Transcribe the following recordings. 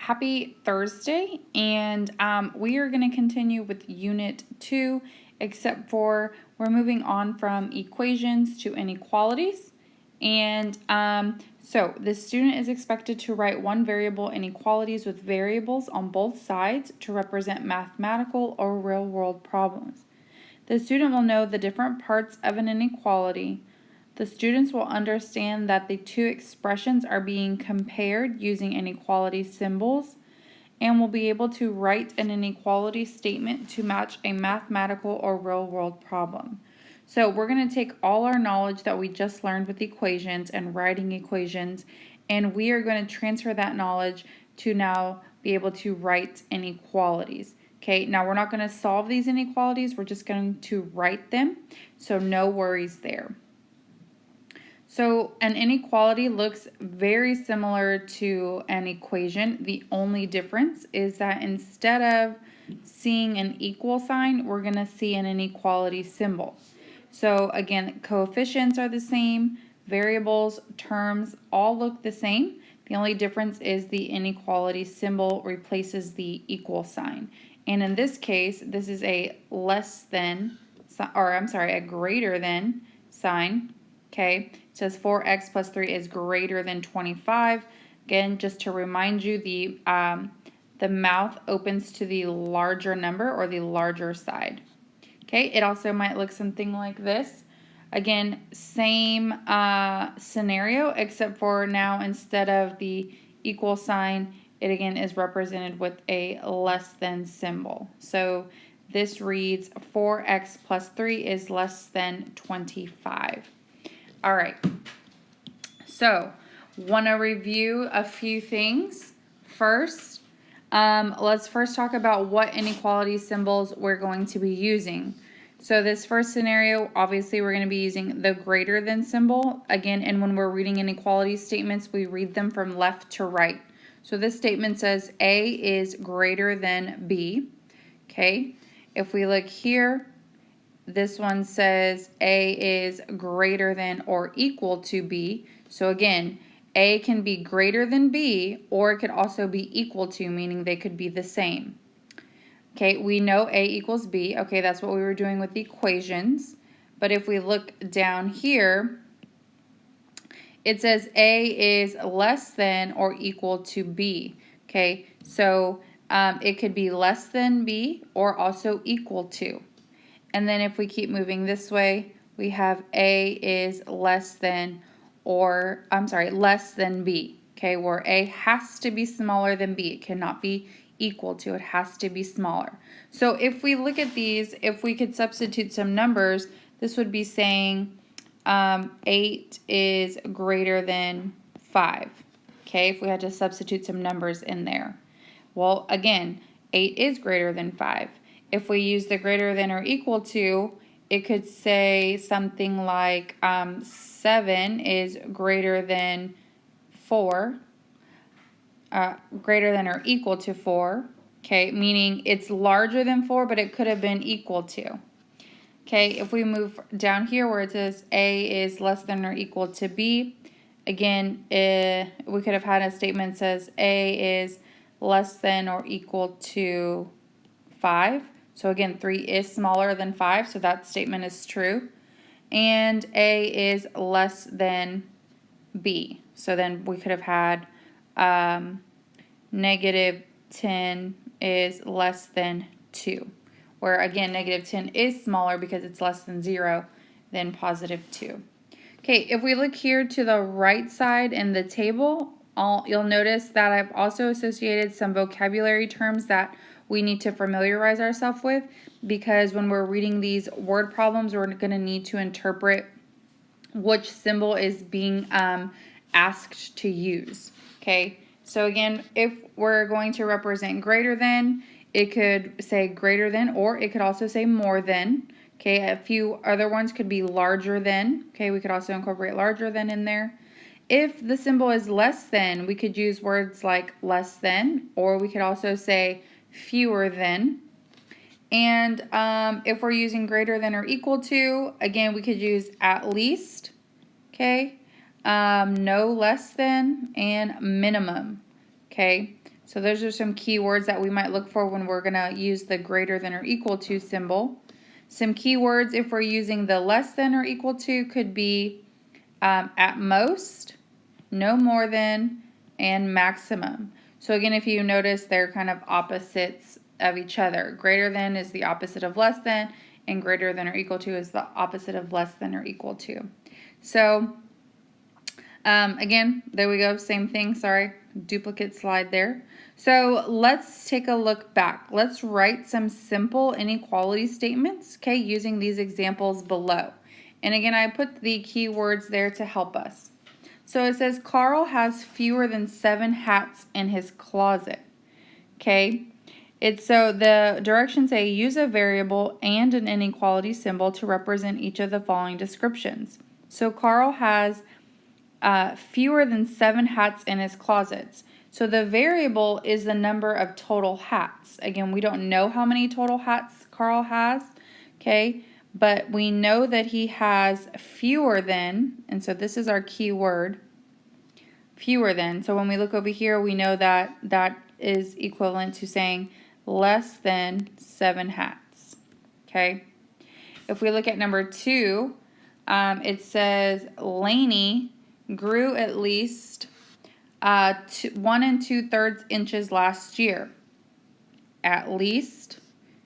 Happy Thursday, and we are going to continue with Unit 2, except for we're moving on from equations to inequalities. And so the student is expected to write one variable inequalities with variables on both sides to represent mathematical or real-world problems. The student will know the different parts of an inequality. The students will understand that the two expressions are being compared using inequality symbols and will be able to write an inequality statement to match a mathematical or real-world problem. So we're going to take all our knowledge that we just learned with equations and writing equations, and we are going to transfer that knowledge to now be able to write inequalities. Okay, now we're not going to solve these inequalities, we're just going to write them, so no worries there. So an inequality looks very similar to an equation. The only difference is that instead of seeing an equal sign, we're going to see an inequality symbol. So again, coefficients are the same, variables, terms, all look the same. The only difference is the inequality symbol replaces the equal sign. And in this case, this is a less than, or I'm sorry, a greater than sign. Okay, it says 4x plus 3 is greater than 25. Again, just to remind you, the mouth opens to the larger number or the larger side. Okay, it also might look something like this. Again, same scenario, except for now instead of the equal sign, it again is represented with a less than symbol. So this reads 4x plus 3 is less than 25. All right, so want to review a few things first. Let's first talk about what inequality symbols we're going to be using. So this first scenario, obviously we're going to be using the greater than symbol. Again, and when we're reading inequality statements, we read them from left to right. So this statement says A is greater than B. Okay, if we look here, this one says A is greater than or equal to B. So again, A can be greater than B, or it could also be equal to, meaning they could be the same. Okay, we know A equals B. Okay, that's what we were doing with the equations. But if we look down here, it says A is less than or equal to B. Okay, so it could be less than B or also equal to. And then if we keep moving this way, we have A is less than less than B. Okay, where A has to be smaller than B. It cannot be equal to, it has to be smaller. So if we look at these, if we could substitute some numbers, this would be saying 8 is greater than 5. Okay, if we had to substitute some numbers in there. Well, again, 8 is greater than 5. If we use the greater than or equal to, it could say something like 7 is greater than 4. Greater than or equal to 4, okay, meaning it's larger than 4, but it could have been equal to. Okay, if we move down here where it says A is less than or equal to B, again, we could have had a statement that says A is less than or equal to 5. So again, 3 is smaller than 5, so that statement is true. And A is less than B. So then we could have had negative 10 is less than 2, where again negative 10 is smaller because it's less than 0 than positive 2. Okay, if we look here to the right side in the table, you'll notice that I've also associated some vocabulary terms that we need to familiarize ourselves with, because when we're reading these word problems, we're going to need to interpret which symbol is being asked to use. Okay, so again, if we're going to represent greater than, it could say greater than, or it could also say more than. Okay, a few other ones could be larger than. Okay, we could also incorporate larger than in there. If the symbol is less than, we could use words like less than, or we could also say fewer than. And if we're using greater than or equal to, again, we could use at least. Okay, no less than, and minimum. Okay, So those are some keywords that we might look for when we're going to use the greater than or equal to symbol. Some keywords if we're using the less than or equal to could be at most, no more than, and maximum. So again, if you notice, they're kind of opposites of each other. Greater than is the opposite of less than, and greater than or equal to is the opposite of less than or equal to. So again, there we go, same thing, sorry, duplicate slide there. So let's take a look back. Let's write some simple inequality statements, okay, using these examples below. And again, I put the keywords there to help us. So it says Carl has fewer than 7 hats in his closet, okay. So the directions say use a variable and an inequality symbol to represent each of the following descriptions. So Carl has fewer than 7 hats in his closets. So the variable is the number of total hats. Again, we don't know how many total hats Carl has, okay, but we know that he has fewer than, and so this is our key word, fewer than. So when we look over here, we know that that is equivalent to saying less than 7 hats, okay. If we look at number 2, it says Lainey grew at least 1 2/3 inches last year. At least,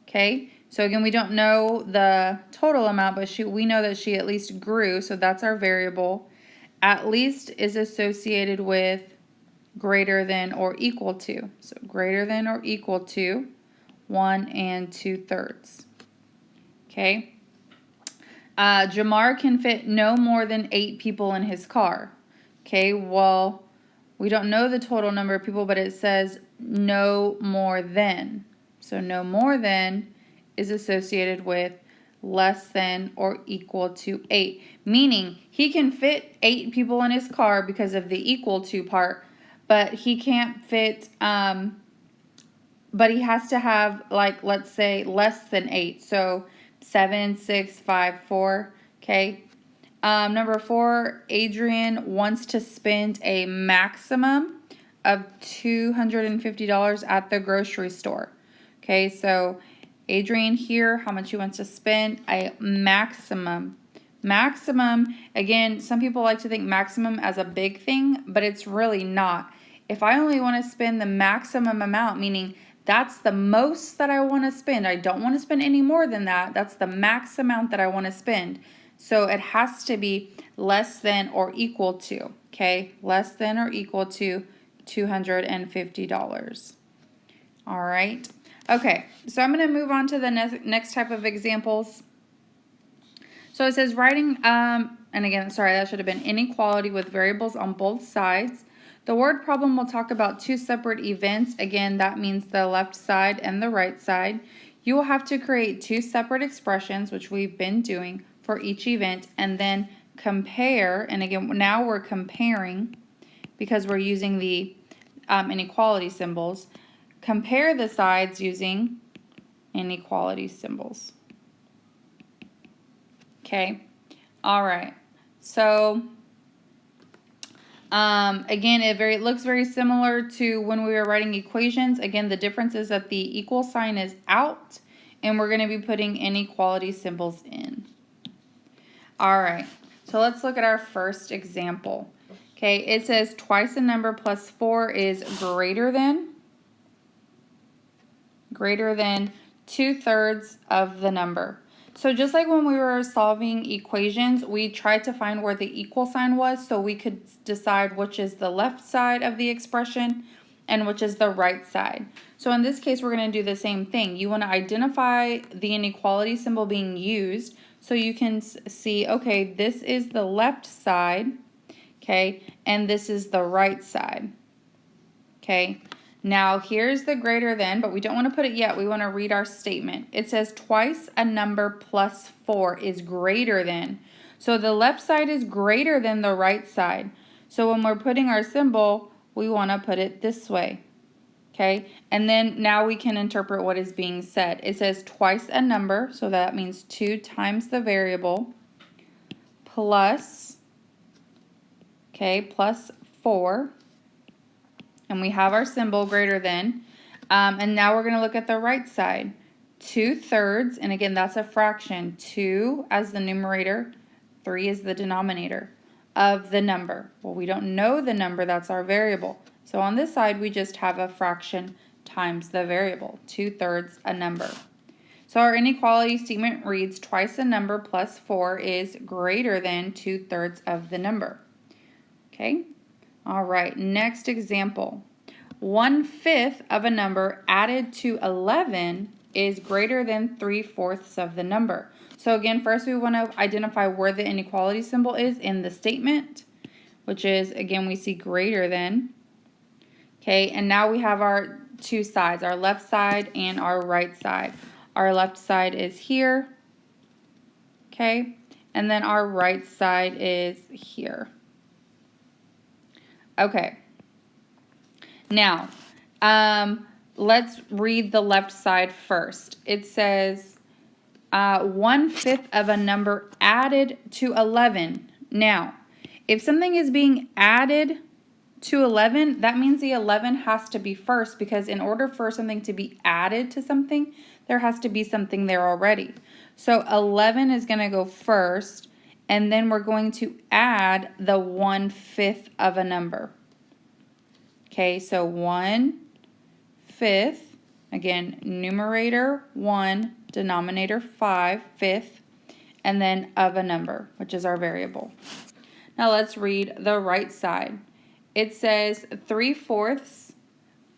okay. So again, we don't know the total amount, but we know that she at least grew, so that's our variable. At least is associated with greater than or equal to. So greater than or equal to 1 2/3. Okay. Jamar can fit no more than 8 people in his car. Okay, well, we don't know the total number of people, but it says no more than. So no more than is associated with less than or equal to 8. Meaning he can fit 8 people in his car because of the equal to part, but he can't fit, but he has to have, like, let's say less than 8. So 7, 6, 5, 4, okay. Number 4, Adrian wants to spend a maximum of $250 at the grocery store. Okay, so Adrian here, how much he wants to spend, a maximum. Maximum, again, some people like to think maximum as a big thing, but it's really not. If I only want to spend the maximum amount, meaning that's the most that I want to spend, I don't want to spend any more than that, that's the max amount that I want to spend. So it has to be less than or equal to, okay? Less than or equal to $250. All right. Okay, so I'm going to move on to the next type of examples. So it says writing, and again, sorry, that should have been inequality with variables on both sides. The word problem will talk about 2 separate events. Again, that means the left side and the right side. You will have to create 2 separate expressions, which we've been doing, for each event, and then compare. And again, now we're comparing because we're using the inequality symbols. Compare the sides using inequality symbols. Okay, all right. So again, it looks very similar to when we were writing equations. Again, the difference is that the equal sign is out, and we're going to be putting inequality symbols in. All right, so let's look at our first example. Okay, it says twice a number plus 4 is greater than 2/3 of the number. So just like when we were solving equations, we tried to find where the equal sign was so we could decide which is the left side of the expression and which is the right side. So in this case, we're going to do the same thing. You want to identify the inequality symbol being used so you can see, okay, this is the left side, okay, and this is the right side, okay. Now here's the greater than, but we don't want to put it yet. We want to read our statement. It says twice a number plus 4 is greater than. So the left side is greater than the right side. So when we're putting our symbol, we want to put it this way. Okay, and then now we can interpret what is being said. It says twice a number, so that means 2 times the variable, plus, okay, plus 4. and we have our symbol greater than. And now we're going to look at the right side. 2/3, and again, that's a fraction. 2 as the numerator, 3 is the denominator of the number. Well, we don't know the number, that's our variable. So on this side, we just have a fraction times the variable. 2/3 a number. So our inequality statement reads twice a number plus 4 is greater than 2/3 of the number. Okay? All right, next example. 1/5 of a number added to 11 is greater than 3/4 of the number. So again, first we want to identify where the inequality symbol is in the statement, which is, again, we see greater than. Okay, and now we have our two sides, our left side and our right side. Our left side is here, okay, and then our right side is here. Okay, now let's read the left side first. It says 1/5 of a number added to 11. Now, if something is being added to 11, that means the 11 has to be first, because in order for something to be added to something, there has to be something there already. So 11 is going to go first, and then we're going to add the 1/5 of a number. Okay, so 1/5, again, numerator 1, denominator 5, 5th, and then of a number, which is our variable. Now let's read the right side. It says 3/4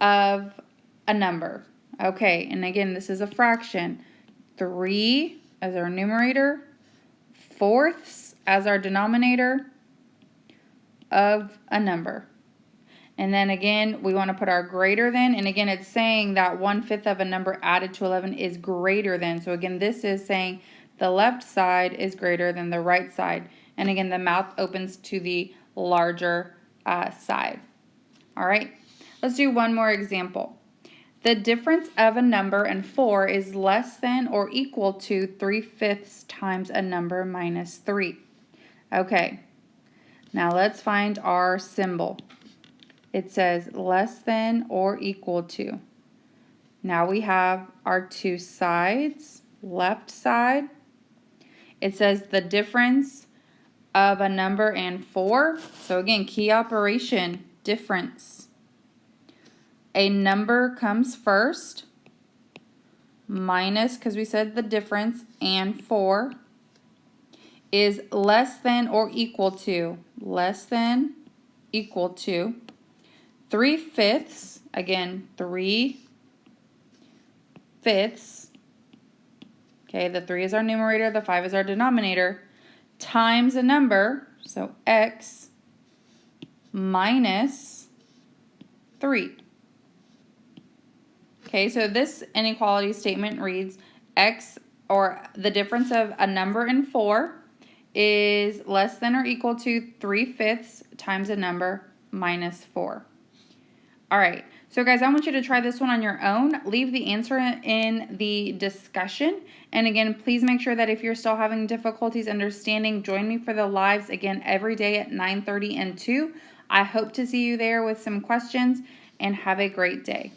of a number. Okay, and again, this is a fraction. 3 as our numerator, 4ths as our denominator of a number. And then again, we want to put our greater than, and again, it's saying that 1/5 of a number added to 11 is greater than. So again, this is saying the left side is greater than the right side. And again, the mouth opens to the larger side. All right, let's do one more example. The difference of a number and 4 is less than or equal to 3/5 times a number minus 3. Okay, now let's find our symbol. It says less than or equal to. Now we have our two sides, left side. It says the difference of a number and 4. So again, key operation, difference. A number comes first, minus, because we said the difference, and 4 is less than or equal to, 3/5, again, 3/5. Okay, the 3 is our numerator, the 5 is our denominator, times a number, so x minus 3. Okay, so this inequality statement reads x, or the difference of a number and 4, is less than or equal to 3/5 times a number minus 4. All right, so guys, I want you to try this one on your own. Leave the answer in the discussion. And again, please make sure that if you're still having difficulties understanding, join me for the lives again every day at 9:30 and 2. I hope to see you there with some questions, and have a great day.